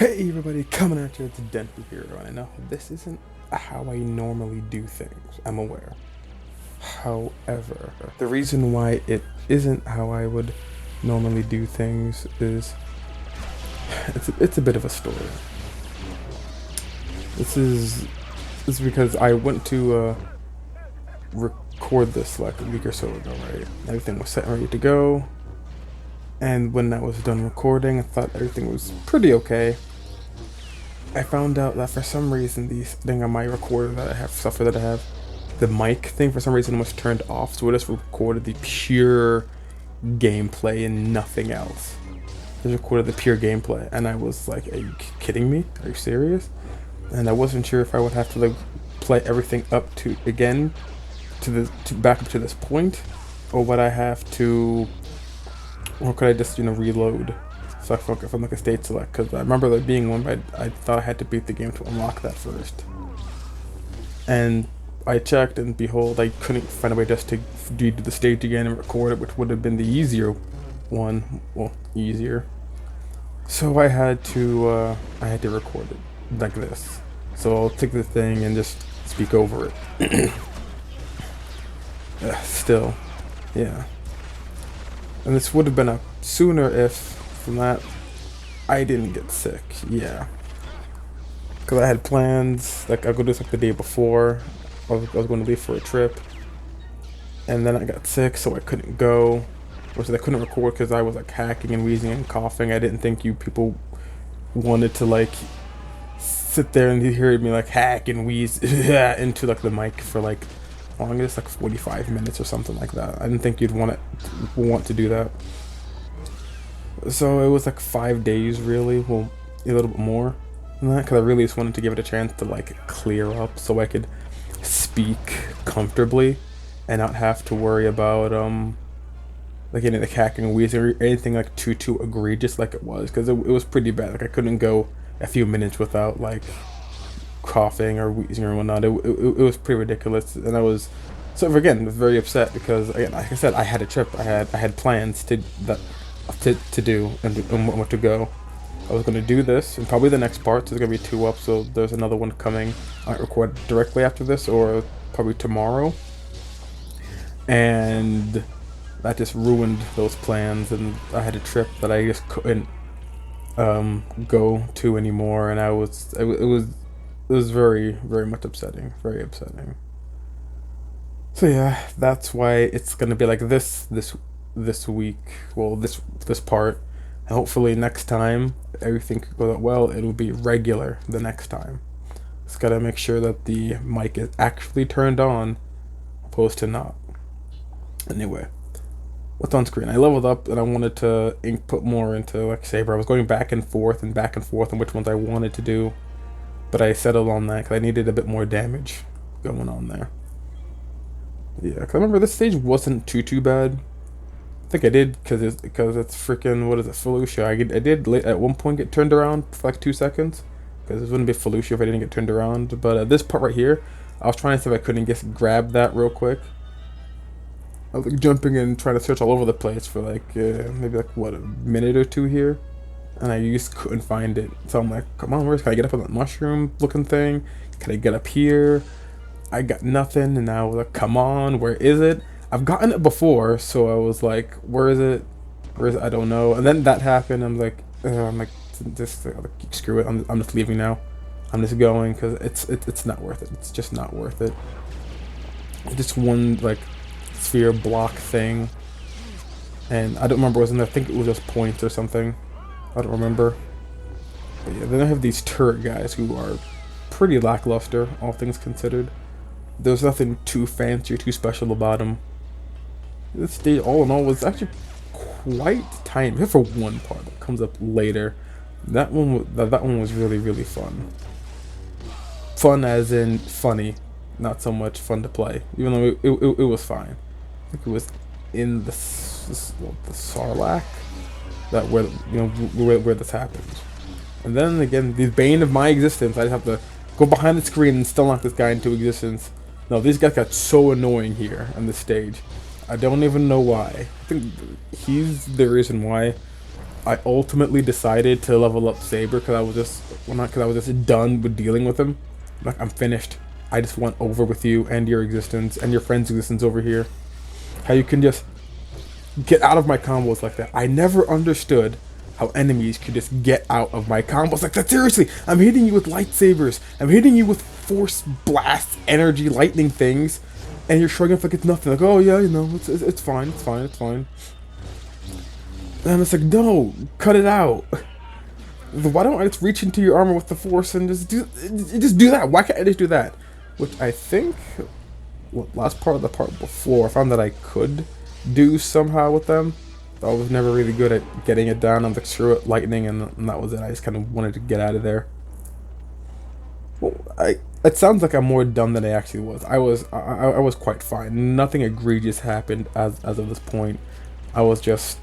Hey everybody, coming at you, it's Denver here, and I know this isn't how I normally do things, I'm aware. However, the reason why it isn't how I would normally do things is it's a bit of a story. This is because I went to record this like a week or so ago, right? Everything was set and ready to go, and when I was done recording, I thought everything was pretty okay. I found out that for some reason the thing on my recorder that I have, software that I have, the mic thing for some reason was turned off, so it just recorded the pure gameplay and nothing else. It recorded the pure gameplay, and I was like, "Are you kidding me? Are you serious?" And I wasn't sure if I would have to like play everything up to again to back up to this point, or would I have to, or could I just reload? So I focus on like a state select, because I remember there being one, but I thought I had to beat the game to unlock that first. And I checked, and behold, I couldn't find a way just to do the stage again and record it, which would have been the easier one. Well, easier. So I had to record it like this. So I'll take the thing and just speak over it. Still, yeah. And this would have been a sooner if from that I didn't get sick. Yeah, because I had plans. Like I go do this like the day before. I was going to leave for a trip, and then I got sick, so I couldn't go. Or so I couldn't record because I was like hacking and wheezing and coughing. I didn't think you people wanted to like sit there and hear me like hack and wheeze into like the mic for like longest like 45 minutes or something like that. I didn't think you'd want to do that. So it was like 5 days really, well a little bit more than that, because I really just wanted to give it a chance to like clear up so I could speak comfortably and not have to worry about like any like hacking and wheezing or anything like too egregious like it was, because it was pretty bad. Like I couldn't go a few minutes without like coughing or wheezing or whatnot. It was pretty ridiculous, and I was again very upset because again, like I said, I had a trip, I had plans to do and what to go. I was going to do this and probably the next part, so there's going to be two up, so there's another one coming. I might record directly after this or probably tomorrow, and that just ruined those plans, and I had a trip that I just couldn't go to anymore, and it was very, very much upsetting, very upsetting. So yeah, that's why it's gonna be like this week. Well, this part, and hopefully next time everything could go that well. It'll be regular the next time. Just gotta make sure that the mic is actually turned on, opposed to not. Anyway, what's on screen? I leveled up, and I wanted to put more into like Saber. I was going back and forth on which ones I wanted to do, but I settled on that because I needed a bit more damage going on there. Yeah, because I remember this stage wasn't too bad. I think I did because it's freaking, what is it, Felicia. I did at one point get turned around for like 2 seconds, because it wouldn't be Felicia if I didn't get turned around. But this part right here, I was trying to see if I couldn't just grab that real quick. I was like jumping and trying to search all over the place for like maybe like what, a minute or two here, and I just couldn't find it. So I'm like, come on, can I get up on that mushroom looking thing? Can I get up here? I got nothing, and now I was like, come on, where is it? I've gotten it before, so I was like, where is it? Where is it? I don't know. And then that happened. I'm like, just screw it. I'm just leaving now. I'm just going because it's not worth it. It's just not worth it. Just one like sphere block thing, and I don't remember what was in there. I think it was just points or something. I don't remember. But yeah, then I have these turret guys who are pretty lackluster, all things considered. There's nothing too fancy or too special about them. This stage, all in all, was actually quite tiny, except for one part that comes up later. That one was really, really fun. Fun as in funny, not so much fun to play. Even though it was fine. I think it was in the Sarlacc, that where this happens. And then again, the bane of my existence. I just have to go behind the screen and still knock this guy into existence. No, these guys got so annoying here on this stage. I don't even know why. I think he's the reason why I ultimately decided to level up Saber because I was just, well, not because I was just done with dealing with him. Like, I'm finished. I just want over with you and your existence and your friend's existence over here. How you can just get out of my combos like that. I never understood how enemies could just get out of my combos like that. Seriously, I'm hitting you with lightsabers. I'm hitting you with force blast, energy, lightning things, and you're shrugging off like it's nothing. Like, oh yeah, you know, it's fine, it's fine, it's fine. And it's like, no, cut it out. Why don't I just reach into your armor with the force and just do that? Why can't I just do that? Which I think, well, last part of the part before, I found that I could do somehow with them. I was never really good at getting it done. I was like, screw it, lightning, and that was it. I just kind of wanted to get out of there. Well, it sounds like I'm more dumb than I actually was. I was quite fine. Nothing egregious happened as of this point. I was just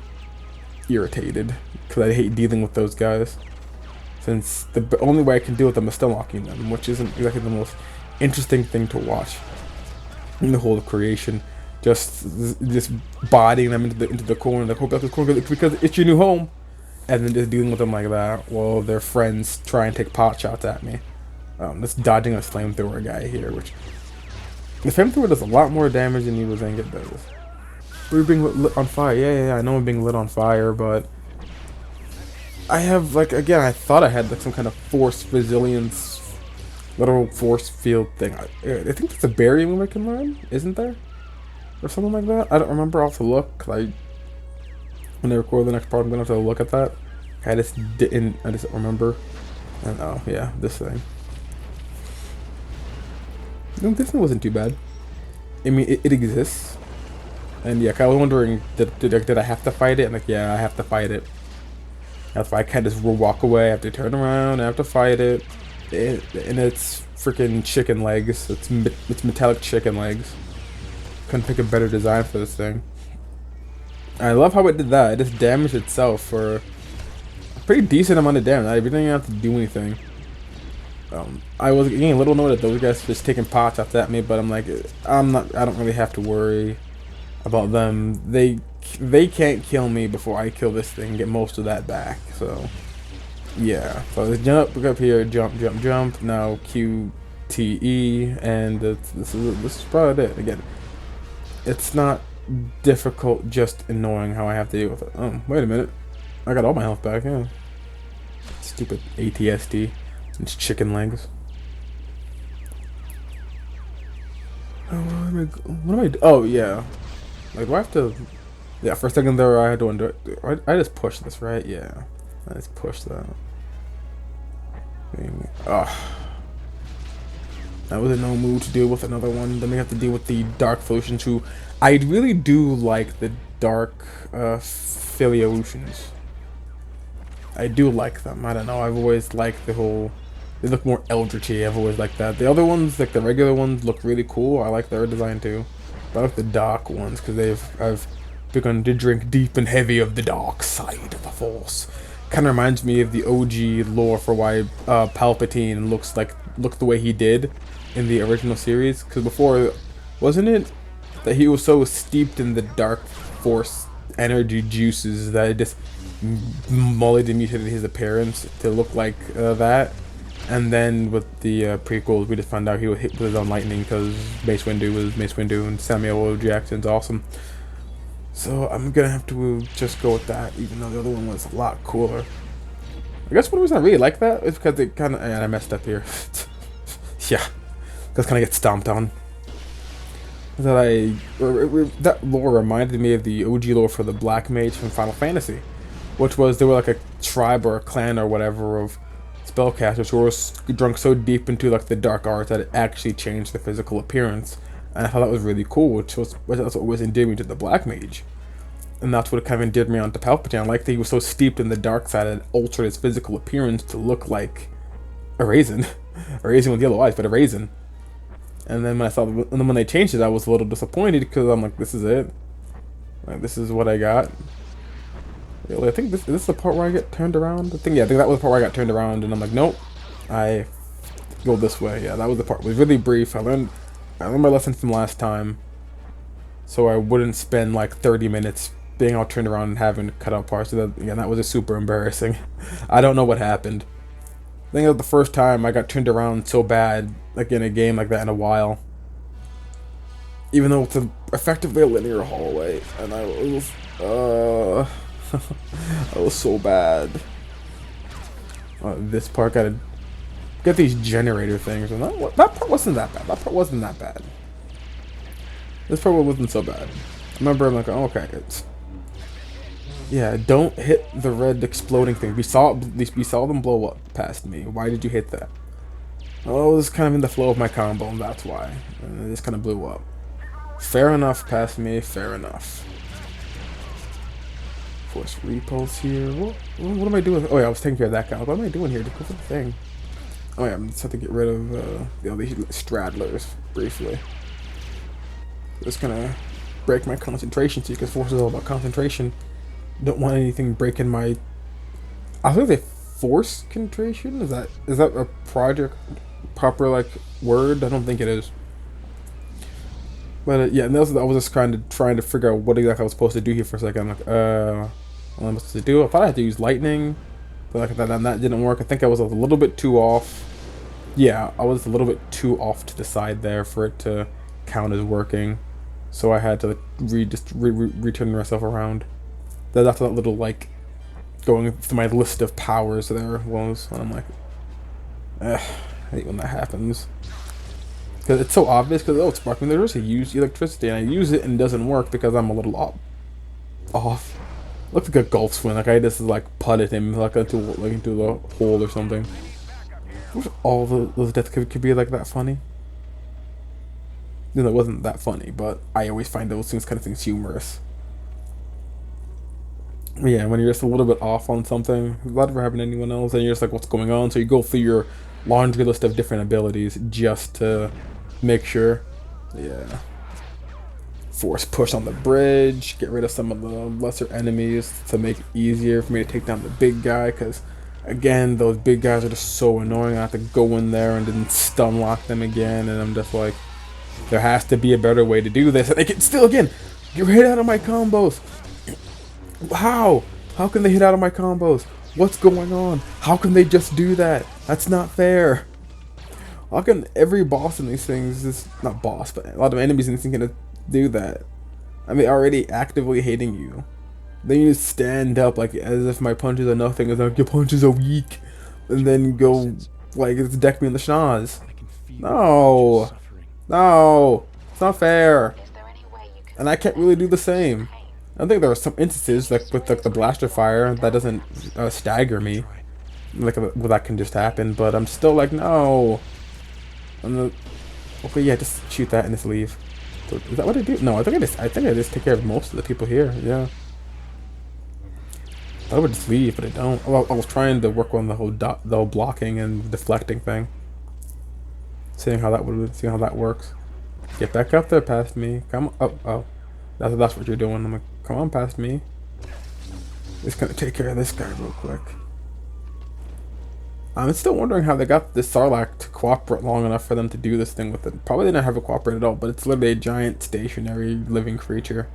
irritated because I hate dealing with those guys. Since the only way I can deal with them is still locking them, which isn't exactly the most interesting thing to watch in the whole of creation. Just bodying them into the corner, like, hope out this corner because it's your new home, and then just dealing with them like that while their friends try and take pot shots at me. Just dodging a flamethrower guy here, which the flamethrower does a lot more damage than you would think it does. We're being lit on fire. Yeah, I know I'm being lit on fire, but I have, like, again, I thought I had like some kind of force resilience, literal force field thing. I think that's a barium we can learn, isn't there? Or something like that. I don't remember. I'll have to look. When I record the next part, I'm gonna have to look at that. I just didn't remember. And oh yeah, this thing. No, this thing wasn't too bad. I mean, it exists. And yeah, I was wondering, did I have to fight it? And like, yeah, I have to fight it. I can't just walk away. I have to turn around. I have to fight it. And it's freaking chicken legs. It's metallic chicken legs. Couldn't pick a better design for this thing. I love how it did that. It just damaged itself for a pretty decent amount of damage. I didn't have to do anything. I was getting a little annoyed at those guys just taking pots after at me, but I'm like, I don't really have to worry about them. They can't kill me before I kill this thing and get most of that back. So yeah. So let's jump up here, jump. Now Q T E, and this is probably it. Again, it's not difficult, just annoying how I have to deal with it. Oh, wait a minute. I got all my health back, yeah. Stupid ATSD. It's chicken legs. Oh, what am I oh, yeah. Like, do I have to... Yeah, for a second there, I had to undo it. I just pushed this, right? Yeah. I just pushed that. I was in no mood to deal with another one. Then we have to deal with the Dark Philians, who I really do like the Dark Philians. I do like them. I don't know. I've always liked the whole. They look more eldritchy. I've always liked that. The other ones, like the regular ones, look really cool. I like their design too. But I like the dark ones because I've begun to drink deep and heavy of the dark side of the Force. Kind of reminds me of the OG lore for why Palpatine looked the way he did in the original series. Because before, wasn't it that he was so steeped in the dark Force energy juices that it just molded and mutated his appearance to look like that? And then with the prequels, we just found out he was hit with his own lightning because Mace Windu was Mace Windu and Samuel L. Jackson's awesome. So I'm gonna have to just go with that, even though the other one was a lot cooler. I guess one reason I really like that is because it kind of, and I messed up here. Yeah, because kind of get stomped on. That lore reminded me of the OG lore for the Black Mage from Final Fantasy, which was they were like a tribe or a clan or whatever of spellcasters who were drunk so deep into like the dark arts that it actually changed the physical appearance. And I thought that was really cool, that's what was endeared me to the Black Mage. And that's what kind of endeared me onto Palpatine. I liked that he was so steeped in the dark side that it altered his physical appearance to look like a raisin. A raisin with yellow eyes, but a raisin. And then when they changed it, I was a little disappointed because I'm like, this is it. Like, this is what I got. I think this is the part where I get turned around. I think that was the part where I got turned around, and I'm like, nope, I go this way. Yeah, that was the part. It was really brief. I learned my lesson from last time, so I wouldn't spend like 30 minutes being all turned around and having to cut out parts of that. Again, that was just super embarrassing. I don't know what happened. I think it was the first time I got turned around so bad, like in a game like that in a while. Even though it's effectively a linear hallway, and I was, I was so bad. This part gotta get these generator things, and that part wasn't that bad. That part wasn't that bad. This part wasn't so bad. I remember I'm like, oh, okay, it's yeah. Don't hit the red exploding thing. We saw them blow up past me. Why did you hit that? Oh, it was kind of in the flow of my combo, and that's why. And it just kind of blew up. Fair enough, past me. Fair enough. Force repulse here. What am I doing? Oh yeah, I was taking care of that guy. What am I doing here? Just go for the thing. Oh yeah, I'm just have to get rid of these straddlers briefly. Just gonna break my concentration, so because Force is all about concentration. Don't want anything breaking my. I think they force concentration. Is that a proper like word? I don't think it is. But yeah, and I was just trying to figure out what exactly I was supposed to do here for a second. I'm like, what am I supposed to do? I thought I had to use lightning, but like that didn't work. I think I was a little bit too off. Yeah, I was a little bit too off to the side there for it to count as working. So I had to return myself around. That's that little like going through my list of powers there was, and I'm like, I hate when that happens. Because it's so obvious, because, oh, it's sparkling. There's a use electricity, and I use it and it doesn't work because I'm a little off. Looks like a golf swing, like I just like putted him like into the hole or something. I wish all those deaths could be like that funny. You know, it wasn't that funny, but I always find those kind of things humorous. Yeah, when you're just a little bit off on something, does that ever happen to anyone else? And you're just like, what's going on? So you go through your laundry list of different abilities just to make sure. Yeah. Force push on the bridge, get rid of some of the lesser enemies to make it easier for me to take down the big guy, because again, those big guys are just so annoying. I have to go in there and then stun lock them again, and I'm just like, there has to be a better way to do this. And they can still, again, get right out of my combos. How can they hit out of my combos? What's going on? How can they just do that? That's not fair. How can every boss in these things, not boss, but a lot of enemies in these things gonna do that? I mean, already actively hating you. Then you just stand up like as if my punches are nothing. It's like, your punches are weak. And then go like, it's deck me in the schnoz. No. No. It's not fair. And I can't really do the same. I think there are some instances, like with like the blaster fire, that doesn't stagger me. Like, well, that can just happen, but I'm still like, no. Okay, yeah, just shoot that and just leave. So, is that what I do? No, I think I just take care of most of the people here. Yeah. I would just leave, but I don't. Well, I was trying to work on the whole blocking and deflecting thing. Seeing how that works. Get back up there past me. Come on. Oh. That's what you're doing. I'm like, come on past me. Just gonna take care of this guy real quick. I'm still wondering how they got this Sarlacc to cooperate long enough for them to do this thing with it. Probably didn't have it cooperate at all, but it's literally a giant stationary living creature.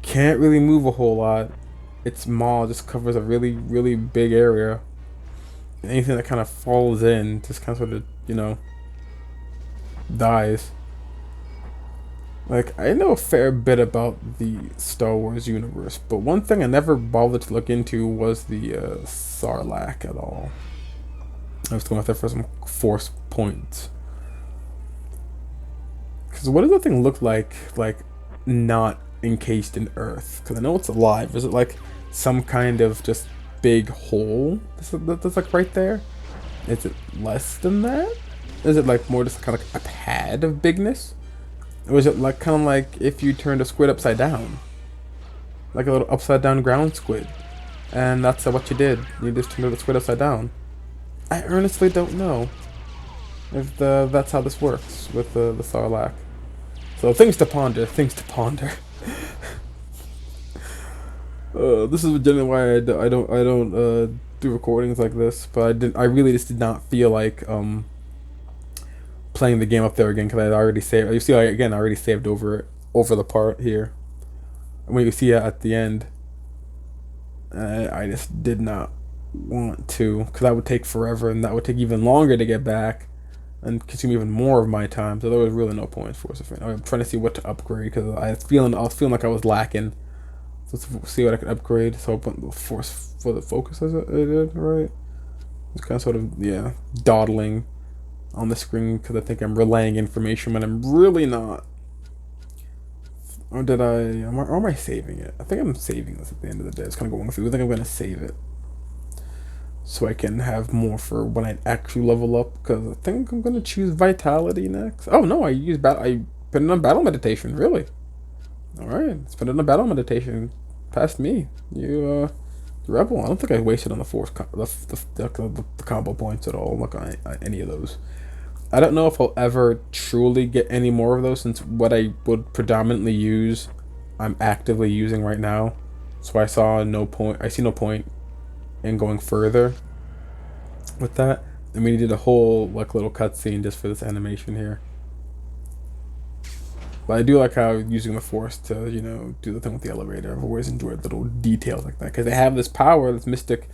Can't really move a whole lot. Its maw just covers a really, really big area. Anything that kind of falls in just kind of sort of, you know, dies. Like, I know a fair bit about the Star Wars universe, but one thing I never bothered to look into was the Sarlacc at all. I was going out there for some force points. Because what does that thing look like not encased in Earth? Because I know it's alive. Is it like some kind of just big hole that's like right there? Is it less than that? Is it like more just kind of like a pad of bigness? Or is it like kind of like if you turned a squid upside down? Like a little upside down ground squid. And that's what you did. You just turned the squid upside down. I earnestly don't know if that's how this works with the Sarlacc. So things to ponder, things to ponder. This is generally why I don't do recordings like this, but I really just did not feel like playing the game up there again because I already saved. You see, I already saved over the part here. when you see it at the end. I just did not want to, because that would take forever, and that would take even longer to get back, and consume even more of my time. So there was really no point in Force of Fame. I'm trying to see what to upgrade because I was feeling like I was lacking. So let's see what I could upgrade. So I put the Force for the focus as it did, right? It's kind of sort of, yeah, dawdling on the screen because I think I'm relaying information when I'm really not. Or did I? Or am I saving it? I think I'm saving this at the end of the day. It's kind of going through. I think I'm going to save it so I can have more for when I actually level up. Because I think I'm going to choose Vitality next. Oh no, I put it on Battle Meditation. Really? All right, let's put it on Battle Meditation. Past me, you Rebel. I don't think I wasted on the force the combo points at all. Like on any of those. I don't know if I'll ever truly get any more of those, since what I would predominantly use, I'm actively using right now. So I see no point in going further with that. I mean, he did a whole like little cutscene just for this animation here. But I do like how using the force to, do the thing with the elevator. I've always enjoyed little details like that because they have this power, this mystic,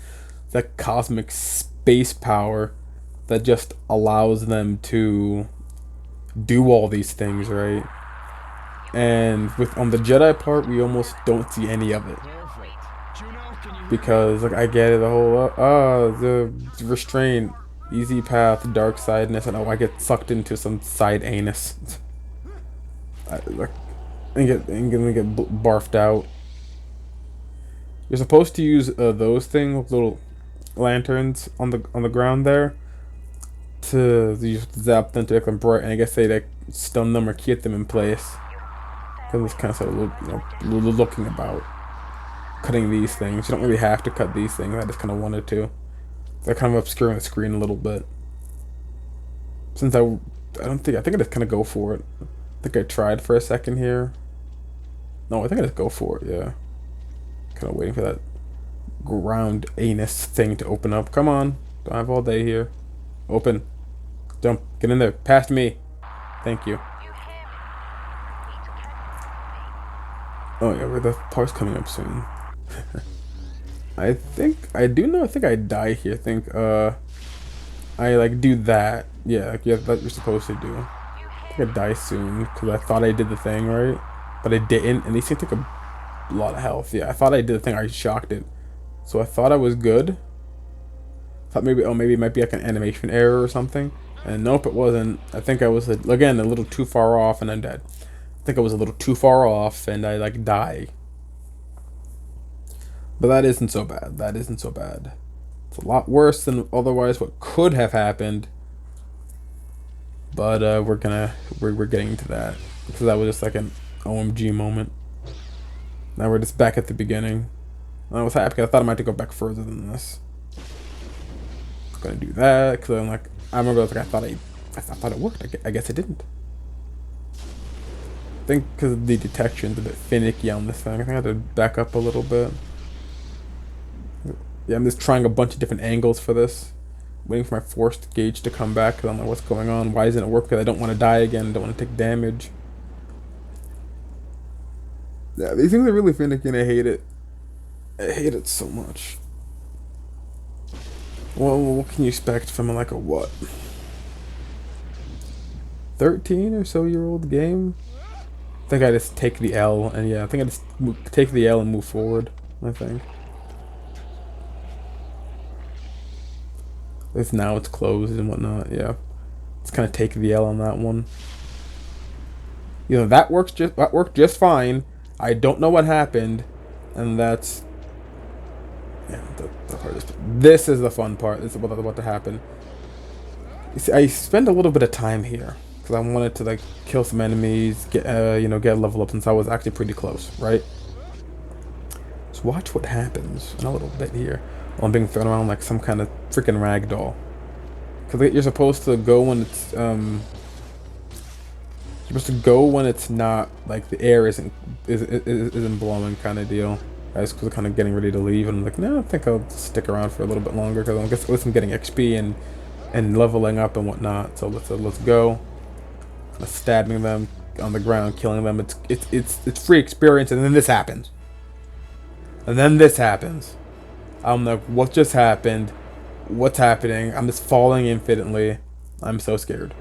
that cosmic space power that just allows them to do all these things, right? And on the Jedi part, we almost don't see any of it because, like, I get it, the whole the restraint, easy path, dark sideness, and I get sucked into some side anus. And gonna get barfed out. You're supposed to use those things, little lanterns on the ground there, to zap them to make them bright, and I guess they like stun them or keep them in place. Because it's kind of sort of looking about cutting these things. You don't really have to cut these things. I just kind of wanted to. They're kind of obscuring the screen a little bit. Since I think I just kind of go for it. I think I tried for a second here. No, I think I just go for it. Yeah. Kind of waiting for that ground anus thing to open up. Come on, don't have all day here. Open. Jump. Get in there. Past me. Thank you. Oh yeah, the part's coming up soon. I think I die here. I think I like do that. Yeah, like that you're supposed to do. I think I die soon because I thought I did the thing right, but I didn't, and these things take a lot of health. Yeah, I thought I did the thing. I shocked it, so I thought I was good. Thought maybe it might be like an animation error or something, and nope, it wasn't. I think I was again a little too far off, and I'm dead. I think I was a little too far off, and I like die. But that isn't so bad. That isn't so bad. It's a lot worse than otherwise what could have happened. But we're getting to that because that was just like an OMG moment. Now we're just back at the beginning. And I was happy. I thought I might have to go back further than this. I'm gonna do that because I'm like, I remember I was like, I thought it worked. I guess it didn't. I think because the detection's a bit finicky on this thing. I think I had to back up a little bit. Yeah, I'm just trying a bunch of different angles for this. Waiting for my forced gauge to come back because I'm like, what's going on? Why isn't it work? Because I don't want to die again. I don't want to take damage. Yeah, these things are really finicky and I hate it. I hate it so much. Well, what can you expect from like a what? 13 or so year old game? I think I just take the L and yeah, I think I just take the L and move forward, I think. If now it's closed and whatnot, yeah. Let's kind of take the L on that one. You know, that worked just fine. I don't know what happened, and that's the hardest. This is the fun part. This is what's about to happen. You see, I spent a little bit of time here because I wanted to like kill some enemies, get get a level up since I was actually pretty close, right? So watch what happens in a little bit here. While I'm being thrown around like some kind of freaking rag doll. Because you're supposed to go when it's not like the air isn't blowing kind of deal. I was kind of getting ready to leave, and I'm like, no, I think I'll stick around for a little bit longer because I guess at least I'm getting XP and leveling up and whatnot. So let's go. Stabbing them, on the ground, killing them. It's free experience, and then this happens. And then this happens. I'm like, what just happened? What's happening? I'm just falling infinitely. I'm so scared.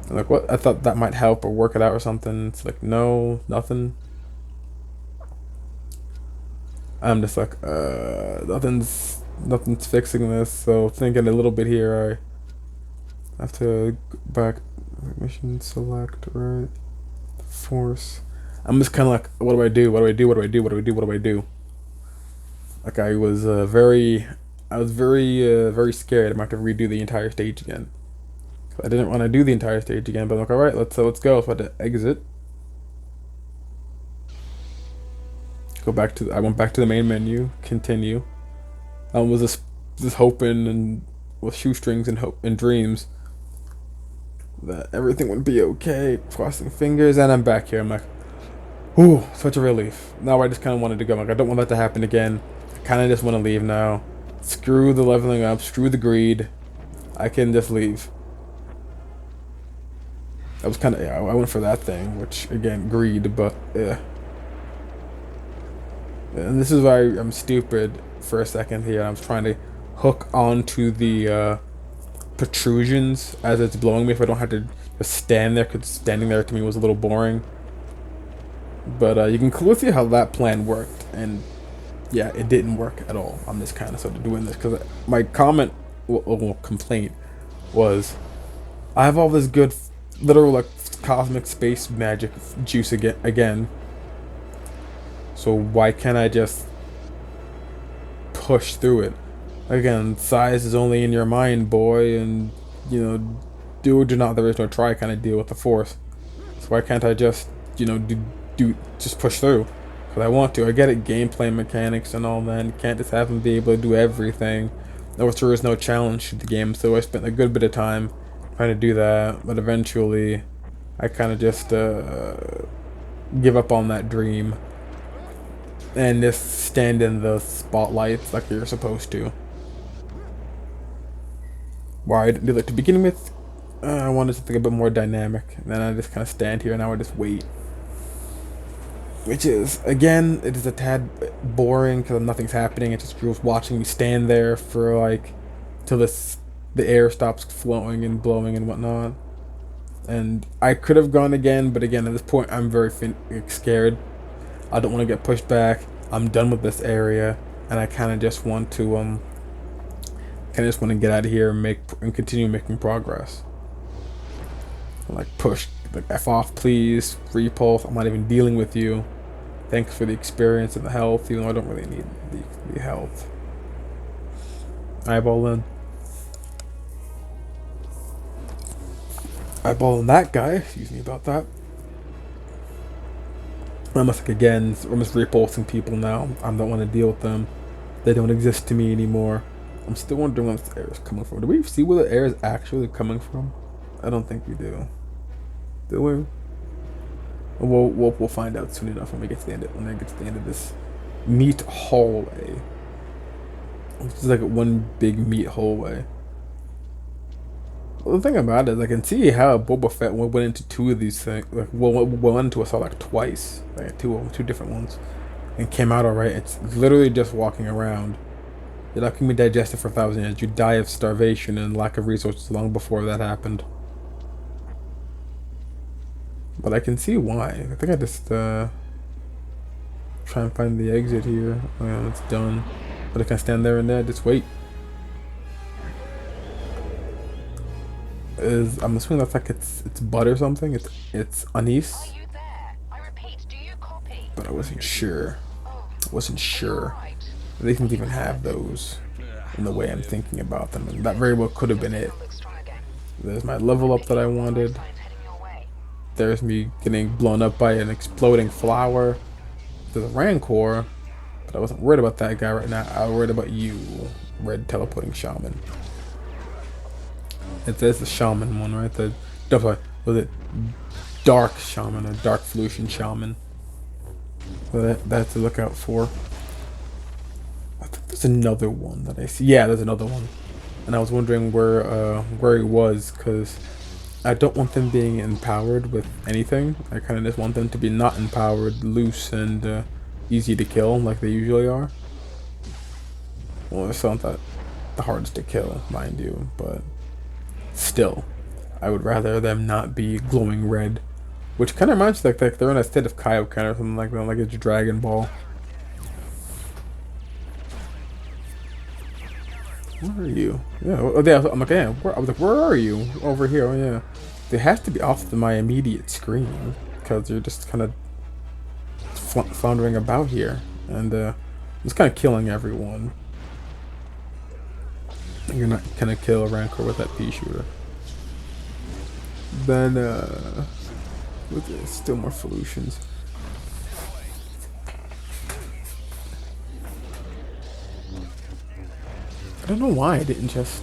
I'm like, what? I thought that might help or work it out or something. It's like, no, nothing. I'm just like, nothing's fixing this. So thinking a little bit here, I have to go back. Mission select, right? Force. I'm just kind of like, what do I do? What do I do? What do I do? What do I do? What do I do? Like I was very scared. I'm about to redo the entire stage again. I didn't want to do the entire stage again, but I'm like, all right, let's go. So I had to exit. Go back to. I went back to the main menu. Continue. I was just hoping and with shoestrings and hope and dreams that everything would be okay. Crossing fingers, and I'm back here. I'm like, ooh, such a relief. Now I just kind of wanted to go. Like I don't want that to happen again. I kind of just want to leave now. Screw the leveling up. Screw the greed. I can just leave. I was kind of, yeah, I went for that thing, which again, greed, but yeah. And this is why I'm stupid for a second here. I was trying to hook onto the protrusions as it's blowing me if I don't have to just stand there, because standing there to me was a little boring. But you can clearly see how that plan worked, and yeah, it didn't work at all. I'm just kind of sort of doing this because my complaint was, I have all this good, literal like cosmic space magic juice again. So why can't I just push through it? Again, size is only in your mind, boy, and you know, do or do not, there is no try kind of deal with the force. So why can't I just, you know, just push through? Because I want to. I get it, gameplay mechanics and all that. You can't just have them be able to do everything. There is no challenge to the game, so I spent a good bit of time trying to do that, but eventually I kind of just give up on that dream and just stand in the spotlights like you're supposed to. Why I didn't do that to begin with. I wanted something a bit more dynamic, and then I just kind of stand here and now I just wait. Which is, again, it is a tad boring because nothing's happening. It's just girls watching me stand there for like till the air stops flowing and blowing and whatnot. And I could have gone again, but again, at this point, I'm very scared. I don't want to get pushed back. I'm done with this area, and I kind of just want to get out of here and continue making progress. Like push, like F off, please. Repulse. I'm not even dealing with you. Thanks for the experience and the health, even though I don't really need the health. Eyeball in. Eyeballing that guy. Excuse me about that. I'm just like, again, I'm just repulsing people now. I don't want to deal with them. They don't exist to me anymore. I'm still wondering where this air is coming from. Do we see where the air is actually coming from? I don't think we do. Do we? We'll find out soon enough when we get to the end of this meat hallway. Which is like one big meat hallway. Well, the thing about it is I can see how Boba Fett went into two of these things. Like, went into us all like twice. Like two different ones. And came out alright. It's literally just walking around. You're not going to be digested for 1,000 years. You die of starvation and lack of resources long before that happened. But I can see why. I think I just try and find the exit here. Oh yeah, it's done. But I can stand there and just wait. I'm assuming that's like it's butt or something. It's anise. Are you there? I repeat, do you copy? But I wasn't sure. They didn't even have those in the way I'm thinking about them. And that very well could have been it. There's my level up that I wanted. There's me getting blown up by an exploding flower. There's a Rancor, but I wasn't worried about that guy right now. I was worried about you, red teleporting shaman. There's the shaman one, right? Was it dark shaman or dark pollution shaman? So that's to look out for. I think there's another one that I see. Yeah, there's another one, and I was wondering where he was, because I don't want them being empowered with anything. I kind of just want them to be not empowered, loose, and easy to kill like they usually are. Well, it's not that the hardest to kill, mind you, but still, I would rather them not be glowing red, which kind of reminds me like they're in a state of Kaioken or something like that, like it's Dragon Ball. Where are you? Yeah, I'm like, yeah. I was like, where are you? Over here. Oh yeah. They have to be off my immediate screen because you're just kind of floundering about here, and just kind of killing everyone. You're not gonna kill Rancor with that pea shooter. Then with this, still more solutions. I don't know why I didn't just.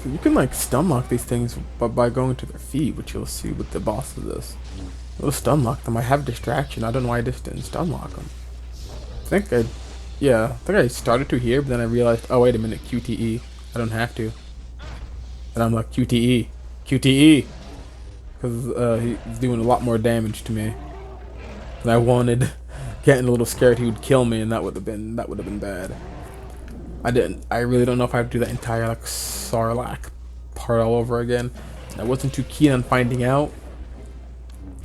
You can like stun lock these things by going to their feet, which you'll see with the boss of this. You'll stun lock them. I have distraction. I don't know why I just didn't stun lock them. I think I started to here, but then I realized, oh wait a minute, QTE. I don't have to. And I'm like, QTE, QTE, because he's doing a lot more damage to me than I wanted. Getting a little scared he would kill me, and that would have been bad. I really don't know if I have to do that entire like Sarlacc part all over again. I wasn't too keen on finding out,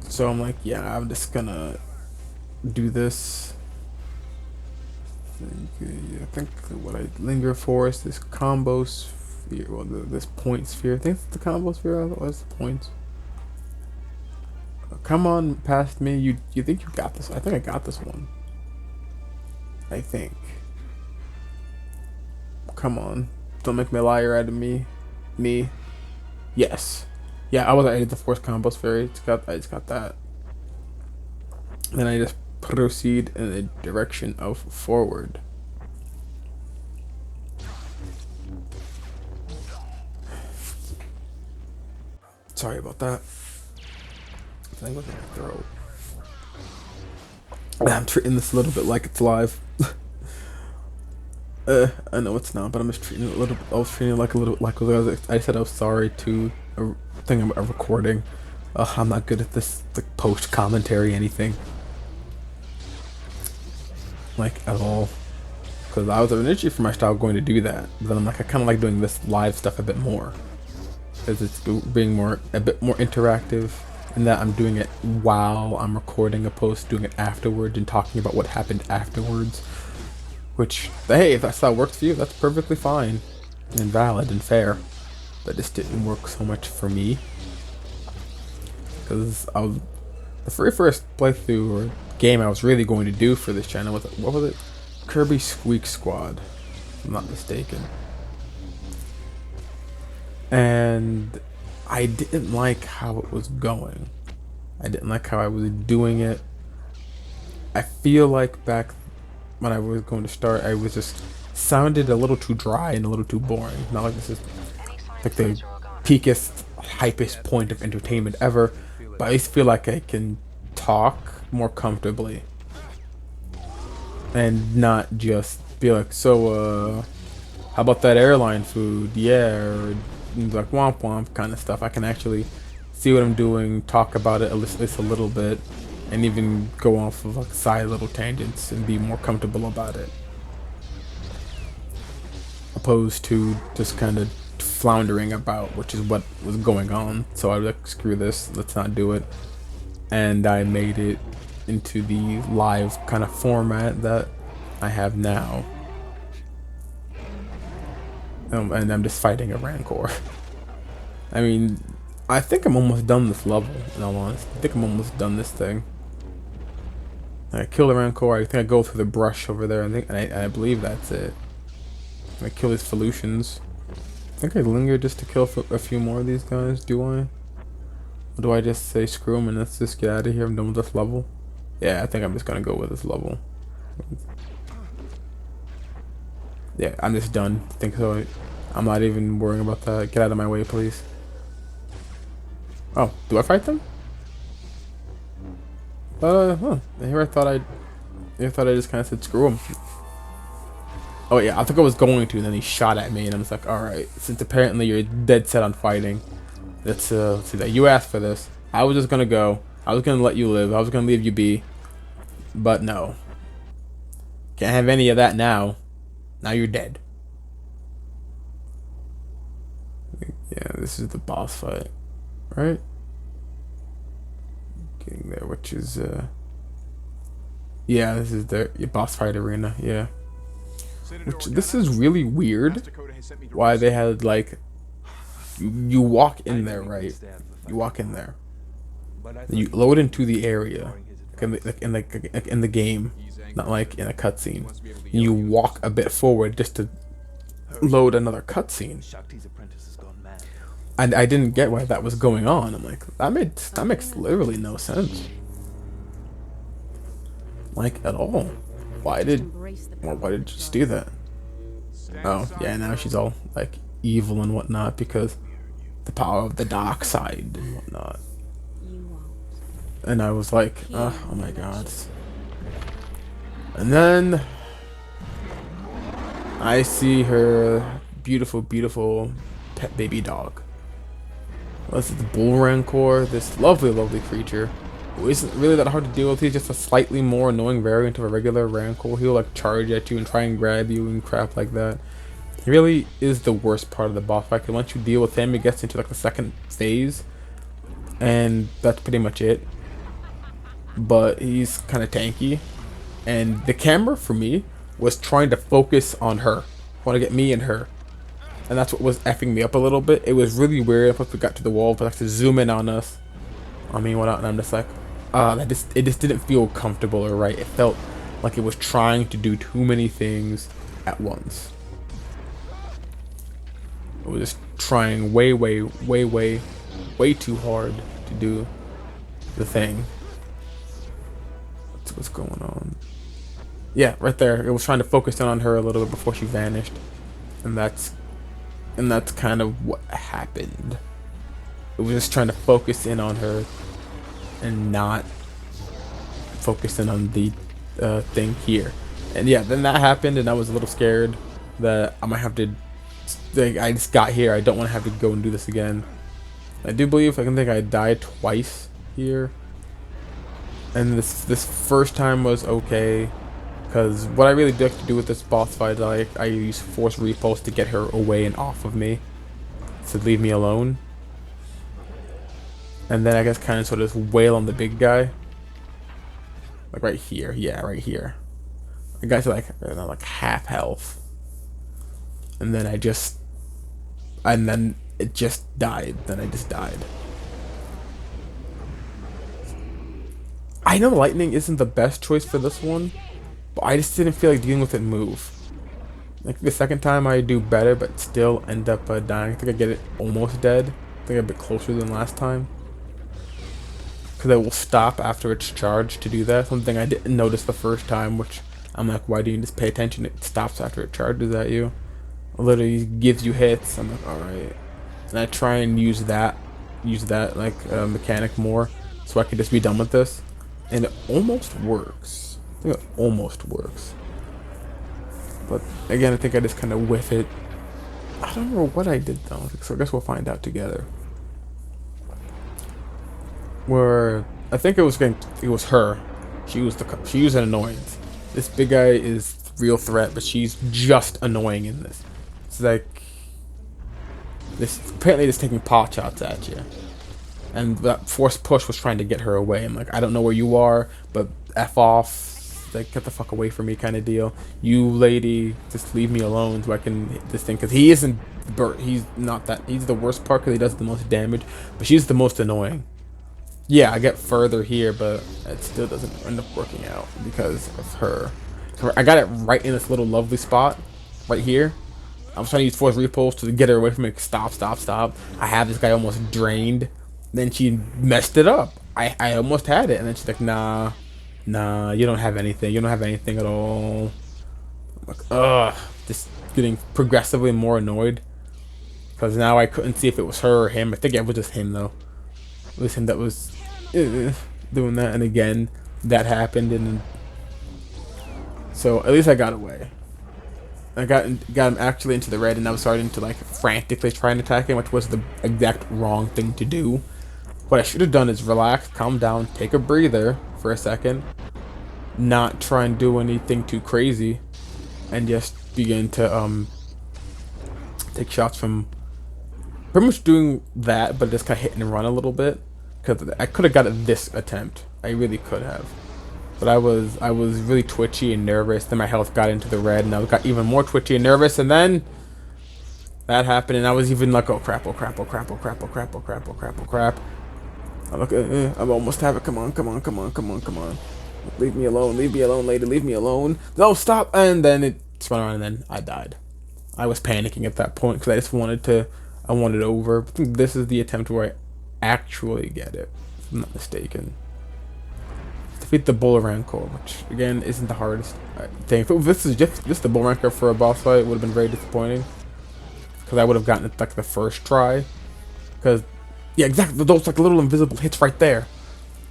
so I'm like, yeah, I'm just gonna do this. I think what I linger for is this combo sphere. Well, this point sphere. I think it's the combo sphere. What's the points? Come on, past me. You think you got this? I think I got this one. I think. Come on. Don't make me a liar out of me. Me. Yes. Yeah, I was at the fourth combo sphere. I just got that. Then I just proceed in the direction of forward. Sorry about that. Thing with my throat. I'm treating this a little bit like it's live. I know it's not, but I'm just treating it a little. I was treating it like a little, like I said I was sorry to a thing I'm recording. I'm not good at this, like post commentary anything, like at all. Because I was initially for my style going to do that, but then I'm like I kind of like doing this live stuff a bit more, because it's being a bit more interactive. In that I'm doing it while I'm recording opposed to doing it afterwards and talking about what happened afterwards. Which, hey, if that's how it works for you, that's perfectly fine and valid and fair. But this didn't work so much for me. Because the very first playthrough or game I was really going to do for this channel was, what was it? Kirby Squeak Squad, if I'm not mistaken. And I didn't like how it was going. I didn't like how I was doing it. I feel like back when I was going to start, I was just sounded a little too dry and a little too boring. Not like this is like the peakest, hypest point of entertainment ever, but I just feel like I can talk more comfortably and not just be like, so how about that airline food? Yeah, or like womp womp kind of stuff. I can actually see what I'm doing, talk about it at least a little bit, and even go off of like side little tangents and be more comfortable about it, opposed to just kind of floundering about, which is what was going on. So I was like, screw this, let's not do it, and I made it into the live kind of format that I have now, and I'm just fighting a Rancor. I mean, I think I'm almost done this level, in all honesty. I think I'm almost done this thing. I kill the Rancor. I think I go through the brush over there. I believe that's it. I kill these Felucians. I think I linger just to kill a few more of these guys. Do I? Or do I just say screw them and let's just get out of here? I'm done with this level. Yeah, I think I'm just gonna go with this level. Yeah, I'm just done. I think so. I'm not even worrying about that. Get out of my way, please. Oh, do I fight them? Here I thought I just kind of said screw him. Oh yeah, I think I was going to, and then he shot at me, and I was like, all right, since apparently you're dead set on fighting, Let's see that. You asked for this. I was just gonna go. I was gonna let you live. I was gonna leave you be. But no. Can't have any of that now. Now you're dead. Yeah, this is the boss fight. Right? Getting there, which is yeah, this is the boss fight arena, yeah. Which this is really weird. Why they had like you walk in there, right? You walk in there. You load into the area, in the game, not like in a cutscene. You walk a bit forward just to load another cutscene. And I didn't get why that was going on. I'm like, that makes literally no sense, like at all. Why did you just do that? Oh yeah, now she's all like evil and whatnot because the power of the dark side and whatnot. And I was like, oh my god. And then I see her beautiful, beautiful pet baby dog. This is the bull rancor, this lovely, lovely creature who isn't really that hard to deal with. He's just a slightly more annoying variant of a regular rancor. He'll like charge at you and try and grab you and crap like that. He really is the worst part of the boss fight. Once you deal with him, it gets into like the second phase, and that's pretty much it. But he's kind of tanky, and the camera for me was trying to focus on her. I want to get me and her, and that's what was effing me up a little bit. It was really weird. Once we got to the wall, but like to zoom in on us, on me, whatnot, and I'm just like, it just didn't feel comfortable or right. It felt like it was trying to do too many things at once. It was just trying way too hard to do the thing. What's going on? Yeah, right there. It was trying to focus in on her a little bit before she vanished, and that's kind of what happened. It was just trying to focus in on her and not focus in on the thing here. And yeah, then that happened, and I was a little scared that I might have to. Like, I just got here. I don't want to have to go and do this again. I do believe I died twice here. And this first time was okay, because what I really like to do with this boss fight is I use force repulse to get her away and off of me, to leave me alone. And then I guess kind of sort of just wail on the big guy, like right here, yeah, right here. The guy's like half health, and then it just died. Then I just died. I know lightning isn't the best choice for this one, but I just didn't feel like dealing with it move. Like the second time I do better, but still end up dying. I think I get it almost dead. I think I'm a bit closer than last time. Because it will stop after it's charged to do that. Something I didn't notice the first time, which I'm like, why do you just pay attention? It stops after it charges at you. It literally gives you hits. I'm like, alright. And I try and use that like mechanic more, so I can just be done with this. And it almost works. I think it almost works. But again, I think I just kind of whiff it. I don't remember what I did though, so I guess we'll find out together. Where I think it was her. She was an annoyance. This big guy is the real threat, but she's just annoying in this. It's like this apparently just taking pot shots at you. And that force push was trying to get her away. I'm like, I don't know where you are, but F off. Like, get the fuck away from me kind of deal. You lady, just leave me alone so I can hit this thing. Because he isn't, he's not that, he's the worst part because he does the most damage. But she's the most annoying. Yeah, I get further here, but it still doesn't end up working out because of her. So I got it right in this little lovely spot, right here. I was trying to use force repulse to get her away from it. Stop. I have this guy almost drained. Then she messed it up. I almost had it, and then she's like, nah, you don't have anything. You don't have anything at all. I'm like, ugh, just getting progressively more annoyed. Because now I couldn't see if it was her or him. I think it was just him, though. It was him that was doing that, and again, that happened, and so at least I got away. I got him actually into the red, and I was starting to like frantically try and attack him, which was the exact wrong thing to do. What I should have done is relax, calm down, take a breather for a second, not try and do anything too crazy, and just begin to take shots from pretty much doing that, but just kind of hit and run a little bit, because I could have got it this attempt. I really could have. But I was really twitchy and nervous. Then my health got into the red, and I got even more twitchy and nervous. And then that happened, and I was even like, oh crap, oh crap, oh crap, oh crap, oh crap, oh crap, oh crap, oh crap. I'm like, I'm almost have it. Come on, come on, come on, come on, come on. Leave me alone, lady, leave me alone. No, stop! And then it spun around, and then I died. I was panicking at that point because I just I wanted it over. I think this is the attempt where I actually get it, if I'm not mistaken. Defeat the Bull Rancor, which again isn't the hardest thing. If this is just the Bull Rancor for a boss fight, it would have been very disappointing, because I would have gotten it like the first try. Because yeah, exactly, those like little invisible hits right there.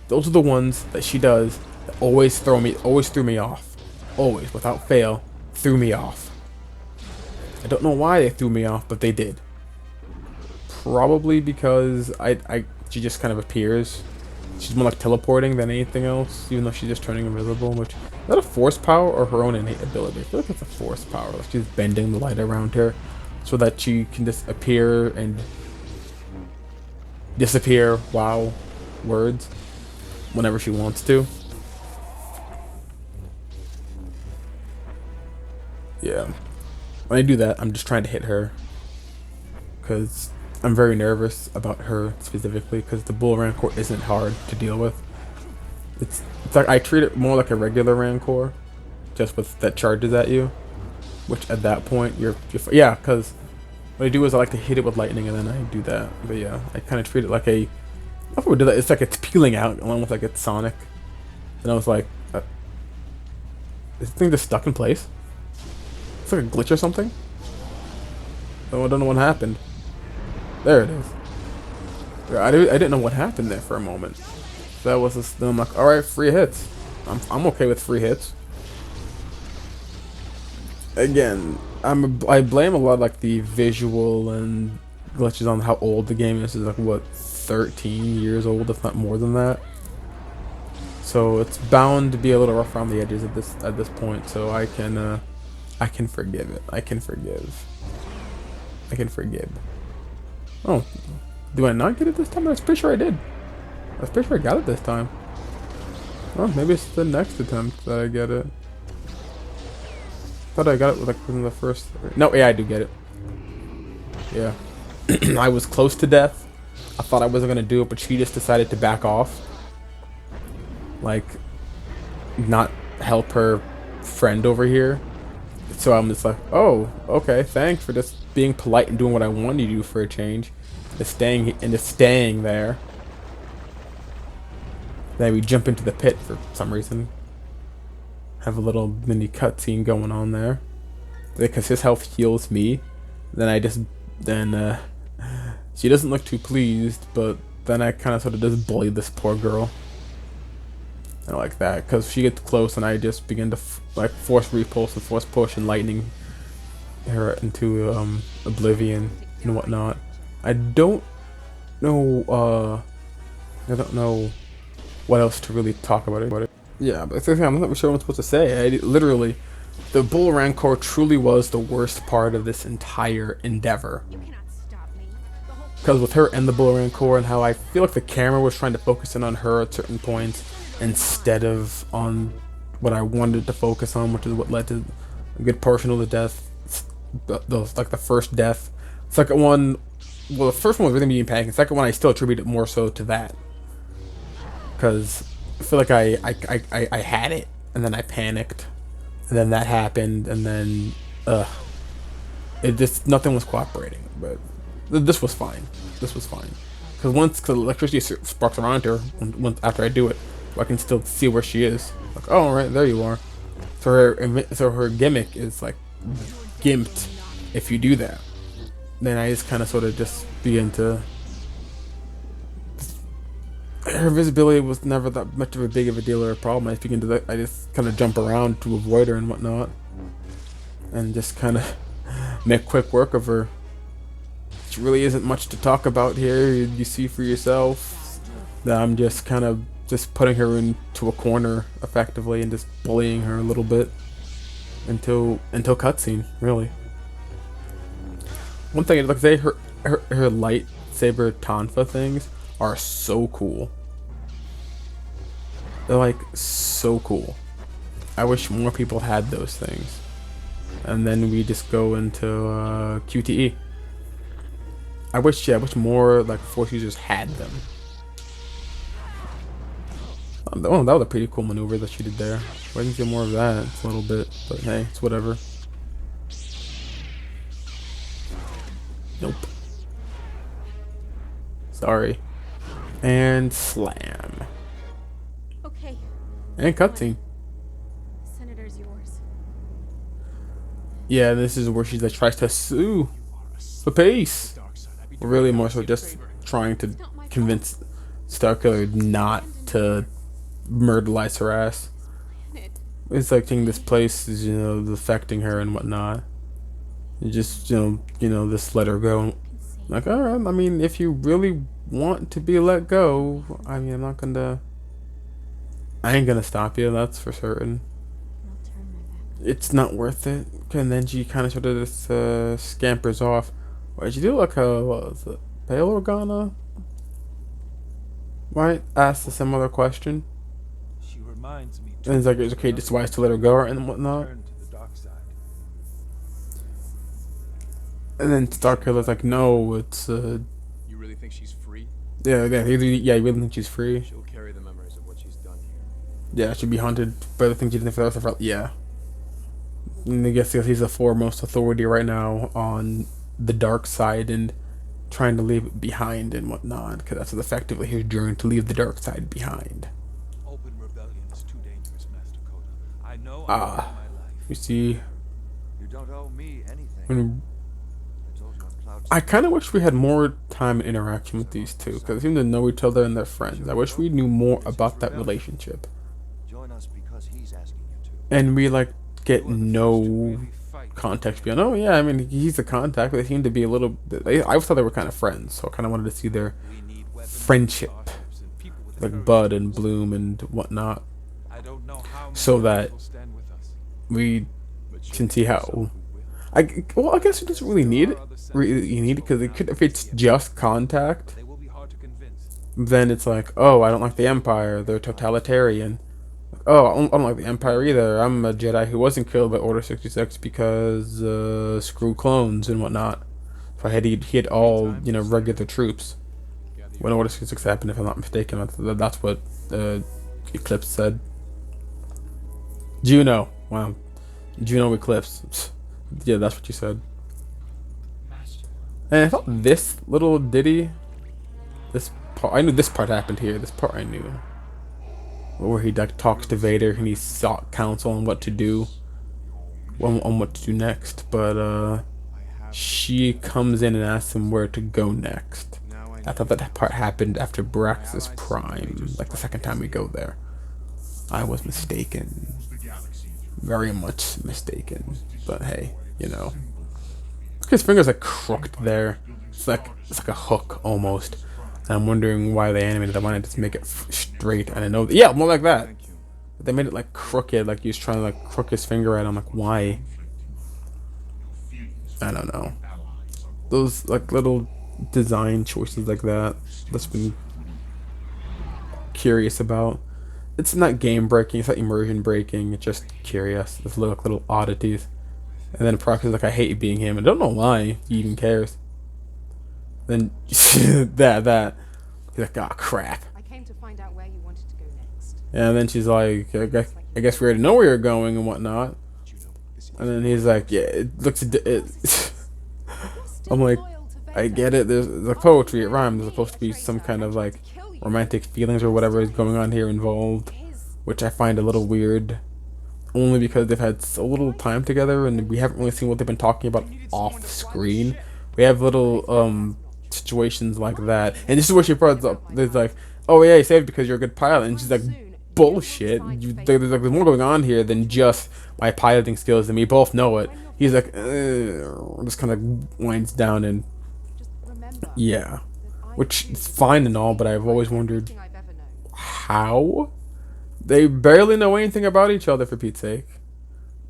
Those are the ones that she does that always threw me off. Always, without fail, threw me off. I don't know why they threw me off, but they did. Probably because she just kind of appears. She's more like teleporting than anything else, even though she's just turning invisible, which is that a force power or her own innate ability? I feel like it's a force power. Like she's bending the light around her so that she can just appear and disappear, wow, words, whenever she wants to. Yeah. When I do that, I'm just trying to hit her, because I'm very nervous about her specifically, because the Bull Rancor isn't hard to deal with. It's like I treat it more like a regular Rancor, just with that charges at you, which at that point you're yeah, because what I do is I like to hit it with lightning, and then I do that. But yeah, I kind of treat it like a, I would do that. It's like it's peeling out along with like it's Sonic, and I was like, is this thing just stuck in place? It's like a glitch or something. Oh, I don't know what happened. There it is. Yeah, I didn't know what happened there for a moment. So that was just, then I'm like, all right, free hits. I'm okay with free hits. Again, I blame a lot like the visual and glitches on how old the game is. It's like what, 13 years old, if not more than that. So it's bound to be a little rough around the edges at this point. So I can forgive it. I can forgive. Oh, do I not get it this time? I was pretty sure I did. I was pretty sure I got it this time. Oh, maybe it's the next attempt that I get it. Thought I got it like within the first. No, yeah, I do get it. Yeah, I was close to death. I thought I wasn't gonna do it, but she just decided to back off, like not help her friend over here. So I'm just like, oh, okay, thanks for just being polite and doing what I wanted you to do for a change. Just staying there. Then we jump into the pit for some reason. Have a little mini cutscene going on there. Because his health heals me. Then she doesn't look too pleased, but then I kind of sort of just bully this poor girl. I like that, because she gets close and I just begin to like force repulse and force push and lightning her into oblivion and whatnot. I don't know what else to really talk about it. Yeah, but I'm not sure what I'm supposed to say. Literally, the Bull Rancor truly was the worst part of this entire endeavor. Because with her and the Bull Rancor, and how I feel like the camera was trying to focus in on her at certain points instead of on what I wanted to focus on, which is what led to a good portion of the death. Like the first death. Second one, well, the first one was really me panicking. The second one, I still attribute it more so to that. Because I feel like I had it, and then I panicked, and then that happened, and then, it just, nothing was cooperating, but this was fine. This was fine. Because electricity sparks around her, after I do it, I can still see where she is. Like, oh, right, there you are. So her gimmick is, like, gimped if you do that. Then I just kind of sort of just begin to... Her visibility was never that much of a big of a deal or a problem. I just kind of jump around to avoid her and whatnot. and just kind of make quick work of her. There really isn't much to talk about here. You see for yourself that I'm just kind of just putting her into a corner effectively and just bullying her a little bit until cutscene. Really, one thing like say her lightsaber tonfa things are so cool. They're like so cool. I wish more people had those things. And then we just go into QTE. I wish more like Force users had them. Oh, that was a pretty cool maneuver that she did there. I didn't get more of that. It's a little bit, but hey, it's whatever. Nope. Sorry. And slam. Okay. And cutscene. Senator's yours. Yeah, this is where she like tries to sue for peace. Really more so just trying to convince Starkiller not to murderize her ass. It's like thinking this place is, affecting her and whatnot. You just, just let her go. Like, alright, I mean, if you really want to be let go, I mean, I ain't gonna stop you, that's for certain. It's not worth it. And then she kind of sort of just scampers off. Why'd you do like a, what was it, Bail Organa? Right? Asked a similar question. She reminds me And it's like, it's okay, just wise to let her go and whatnot. turn to the dark side. And then Starkiller's like, no, it's, You really think she's free? yeah, you really think she's free? She'll carry the memories of what she's done here. Yeah, she'd be haunted by the things she did for the rest of her. Yeah. And I guess he's the foremost authority right now on the dark side and trying to leave it behind and whatnot, because that's effectively his journey to leave the dark side behind. Open rebellion is too dangerous, Master Coda. I know I owe my life. You see, You don't owe me anything. when I told you on Cloud I kind of wish we had more time and interaction with these two, because they seem to know each other and they're friends. I wish we knew more about that relationship, join us because he's asking you to. and we like get no context beyond. Oh yeah, I mean he's a contact, but they seem to be a little bit. I always thought they were kind of friends, so I kind of wanted to see their We need weapons, friendship, starships, and people with like courage. Bud and Bloom and whatnot, I don't know how so many that will stand with us, we but you can see yourself how. who will. I guess it doesn't really need it. You need it because it could, if it's just contact, They will be hard to convince. then it's like, oh, I don't like the Empire. They're totalitarian. Oh, I don't like the Empire either. I'm a Jedi who wasn't killed by Order 66 because screw clones and whatnot. So he had all regular troops when Order 66 happened. If I'm not mistaken, that's what Eclipse said. Juno, wow, Juno Eclipse. Yeah, that's what you said. And I thought this little ditty, this part, I knew this part happened here. This part I knew. Where he like talks to Vader and he sought counsel on what to do, on what to do next. But she comes in and asks him where to go next. I thought that part happened after Brax's Prime, like the second time we go there. I was mistaken, very much mistaken. But hey, his fingers like crooked there. It's like a hook almost. And I'm wondering why they animated. I wanted to make it straight. And I know, yeah, more like that. But they made it like crooked, like he was trying to like crook his finger at him. Like, why? I don't know. Those like little design choices like that. That's been curious about. It's not game breaking. It's not immersion breaking. It's just curious. It's little oddities. And then Prox is like, I hate being him. I don't know why he even cares. Then that he's like, oh crap. I came to find out where you wanted to go next. And then she's like, I guess we already know where you're going and whatnot. And then he's like, yeah, it looks. I'm like, I get it. There's like poetry. It rhymes. There's supposed to be some kind of like romantic feelings or whatever is going on here involved, which I find a little weird. Only because they've had so little time together and we haven't really seen what they've been talking about off screen. We have little situations like that, and this is where she brought up. There's like, oh yeah, you saved because you're a good pilot, and she's like, bullshit. There's more going on here than just my piloting skills, and we both know it. he's like, just kind of winds down and Just remember yeah, that I which too is fine and all, but am I've always like wondered everything I've ever known. how they barely know anything about each other, for Pete's sake.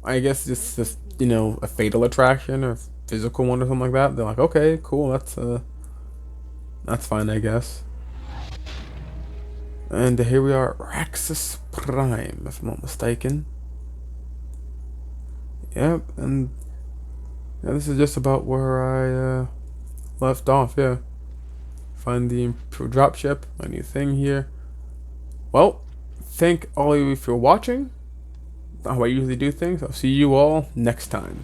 I guess it's just, a fatal attraction or physical one or something like that. They're like, okay, cool, that's fine, I guess. And here we are, Raxus Prime, if I'm not mistaken. Yep, and yeah, this is just about where I left off. Yeah, find the improved dropship, my new thing here. Well, thank all of you for watching. How I usually do things. I'll see you all next time.